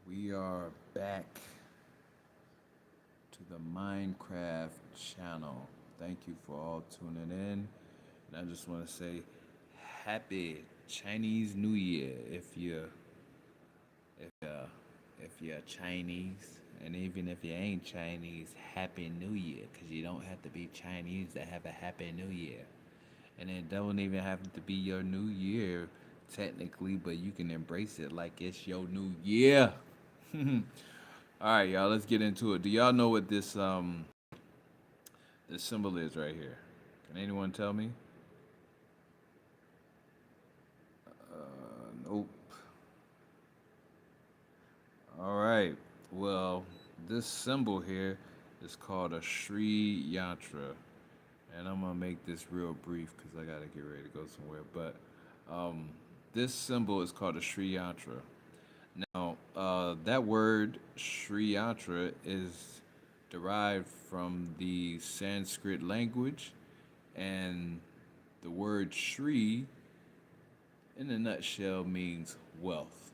We are back to the Minecraft channel. Thank you for all tuning in. And I just want to say happy Chinese New Year if you're Chinese, and even if you ain't Chinese, happy New Year cuz you don't have to be Chinese to have a happy New Year. And it don't even have to be your new year technically, but you can embrace it like it's your new year. All right, y'all, let's get into it. Do y'all know what this symbol is right here? Can anyone tell me? Nope. All right. Well, this symbol here is called a Sri Yantra, and I'm gonna make this real brief because I gotta get ready to go somewhere. But this symbol is called a Sri Yantra. Now, that word Sri Yantra is derived from the Sanskrit language, and the word Shri, in a nutshell, means wealth.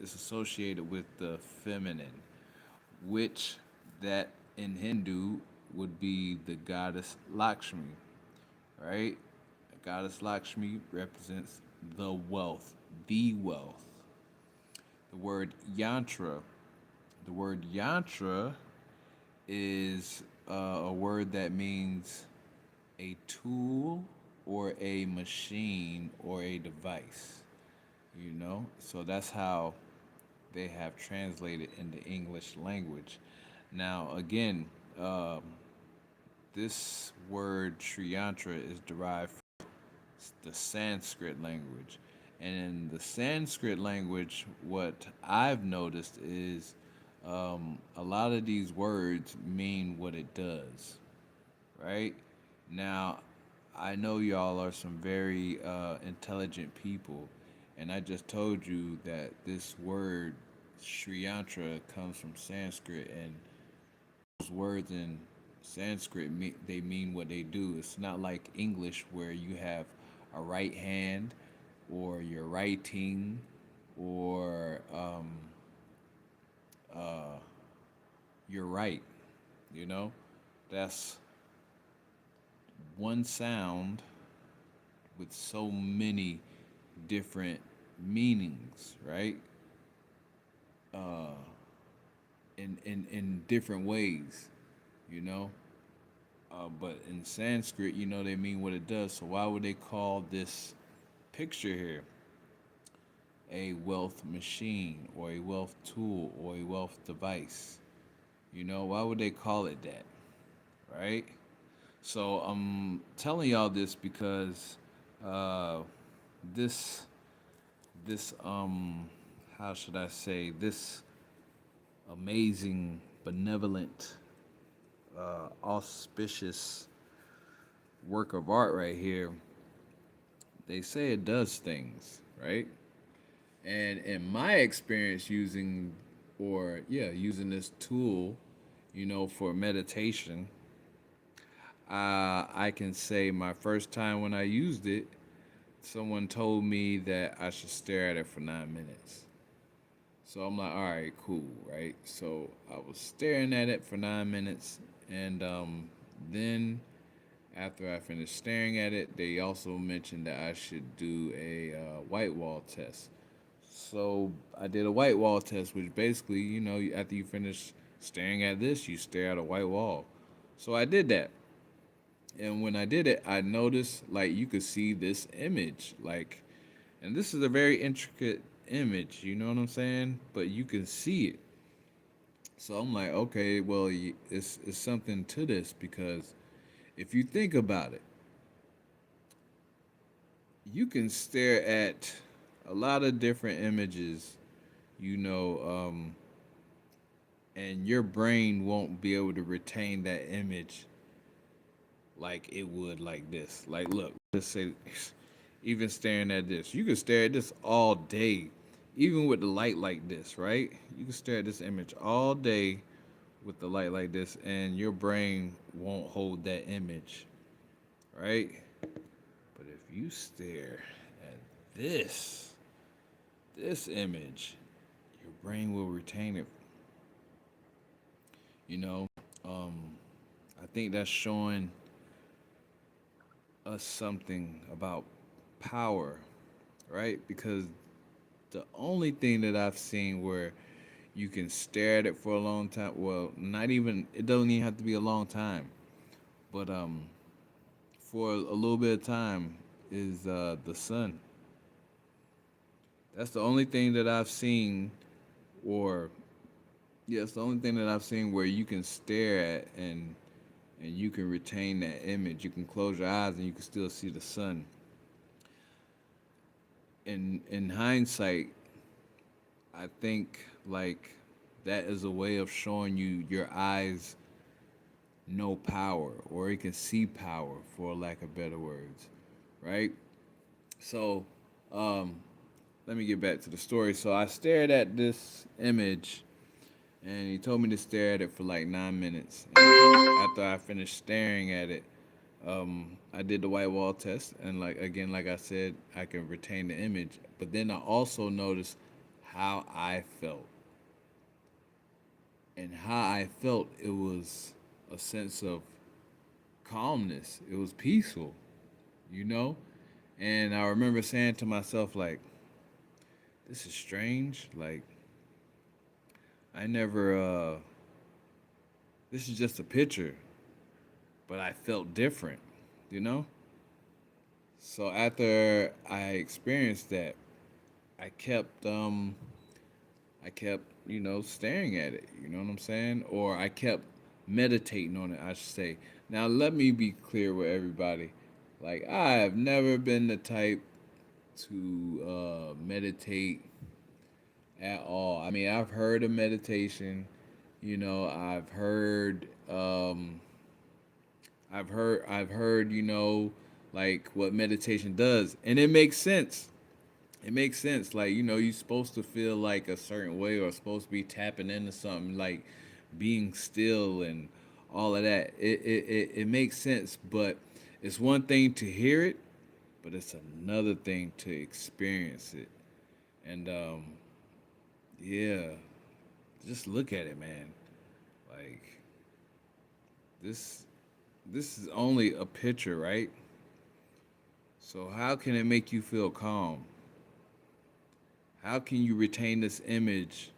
It's associated with the feminine, which that in Hindu would be the goddess Lakshmi, right? The goddess Lakshmi represents the wealth, the wealth. The word yantra, the word yantra is a word that means a tool or a machine or a device, So that's how they have translated in the English language. Now, again, this word Sri Yantra is derived from the Sanskrit language. And in the Sanskrit language, what I've noticed is a lot of these words mean what it does, right? Now, I know y'all are some very intelligent people, and I just told you that this word Sri Yantra comes from Sanskrit, and those words in Sanskrit they mean what they do. It's not like English where you have a right hand or you're writing or you're right. You know, that's one sound with so many different meanings, right? In different ways, you know. But in Sanskrit, they mean what it does. So why would they call this picture here a wealth machine or a wealth tool or a wealth device? Why would they call it that, right? So I'm telling y'all this because this this how should I say, this amazing, benevolent, auspicious work of art right here, they say it does things, right? And in my experience using this tool, for meditation, I can say my first time when I used it, someone told me that I should stare at it for 9 minutes. So I'm like, all right, cool, right? So I was staring at it for 9 minutes, and then after I finished staring at it, they also mentioned that I should do a white wall test. So I did a white wall test, which basically, after you finish staring at this, you stare at a white wall. So I did that. And when I did it, I noticed like you could see this image, like, and this is a very intricate image, you know what I'm saying? But you can see it. So I'm like, okay, well, it's something to this because if you think about it, you can stare at a lot of different images, you know, and your brain won't be able to retain that image like it would like this. Like, look, let's say, even staring at this, you can stare at this all day, even with the light like this, right? You can stare at this image all day with the light like this, and your brain won't hold that image, right? But if you stare at this image, your brain will retain it. You know, um, I think that's showing us something about power, right? Because the only thing that I've seen where you can stare at it for a long time, well, not even, it doesn't even have to be a long time, but for a little bit of time is the sun. That's the only thing that I've seen, or yeah, it's the only thing that I've seen where you can stare at and you can retain that image. You can close your eyes and you can still see the sun. In hindsight, I think like that is a way of showing you your eyes know power, or it can see power, for lack of better words, right? So, um, let me get back to the story. So I stared at this image, and he told me to stare at it for like 9 minutes. And after I finished staring at it, I did the white wall test, and like again, like I said, I can retain the image. But then I also noticed how I felt, and how I felt. It was a sense of calmness. It was peaceful, you know. And I remember saying to myself, like, this is strange. Like, I never. This is just a picture, but I felt different, you know. So after I experienced that, I kept I kept, staring at it, you know what I'm saying? Or I kept meditating on it, I should say. Now let me be clear with everybody. Like, I have never been the type to meditate at all. I mean, I've heard of meditation, I've heard, like what meditation does, and it makes sense. It makes sense. Like, you're supposed to feel like a certain way, or supposed to be tapping into something, like being still and all of that. It makes sense, but it's one thing to hear it, but it's another thing to experience it. And yeah, just look at it, man. Like, this this is only a picture, right? So how can it make you feel calm? How can you retain this image,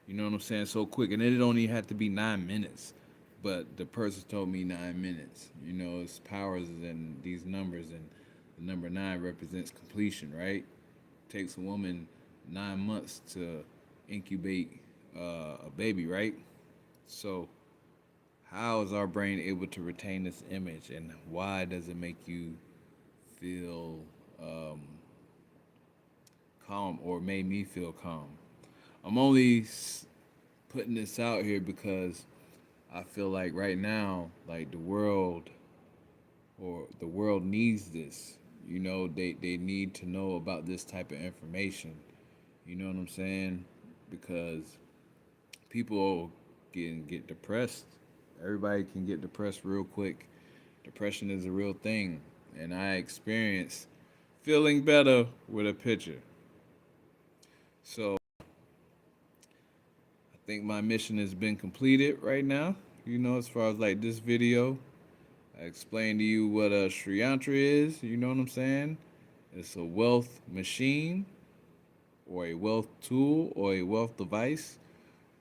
you know what I'm saying, so quick? And it don't even have to be 9 minutes. But the person told me 9 minutes. Its powers is in these numbers, and the number nine represents completion, right? It takes a woman 9 months to incubate a baby, right? So how is our brain able to retain this image, and why does it make you feel um, calm, or made me feel calm? I'm only putting this out here because I feel like right now, like the world needs this. They need to know about this type of information. You know what I'm saying? Because people can get depressed. Everybody can get depressed real quick. Depression is a real thing, and I experienced feeling better with a picture. So I think my mission has been completed right now. As far as like this video, I explained to you what a Sri Yantra is. You know what I'm saying? It's a wealth machine, or a wealth tool, or a wealth device,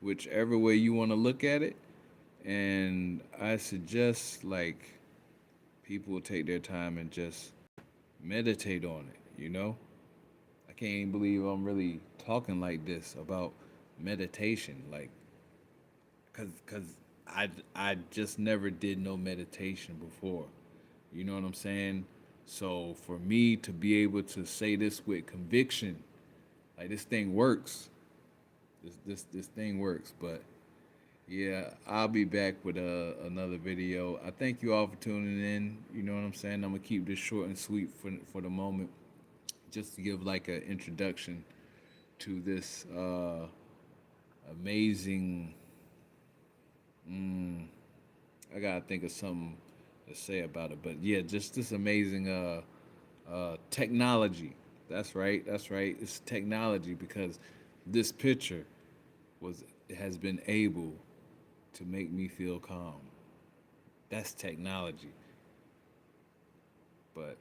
whichever way you want to look at it. And I suggest, like, people take their time and just meditate on it. I can't even believe I'm really talking like this about meditation, like, cause I just never did no meditation before. You know what I'm saying? So for me to be able to say this with conviction, like, this thing works. This thing works. But yeah, I'll be back with another video. I thank you all for tuning in. You know what I'm saying? I'm gonna keep this short and sweet for the moment, just to give like an introduction to this amazing. Mm, I gotta think of something to say about it, but yeah, just this amazing technology. That's right. That's right. It's technology, because this picture, was has been able to make me feel calm. That's technology. But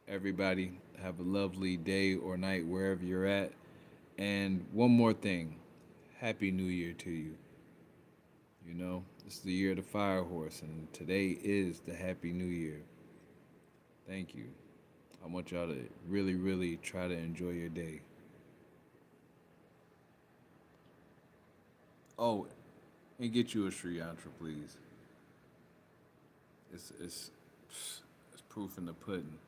everybody have a lovely day or night wherever you're at. And one more thing. Happy New Year to you. You know, it's the year of the fire horse, and today is the Happy New Year. Thank you. I want y'all to really, really try to enjoy your day. Oh, and get you a Sri Yantra, please. It's it's proof in the pudding.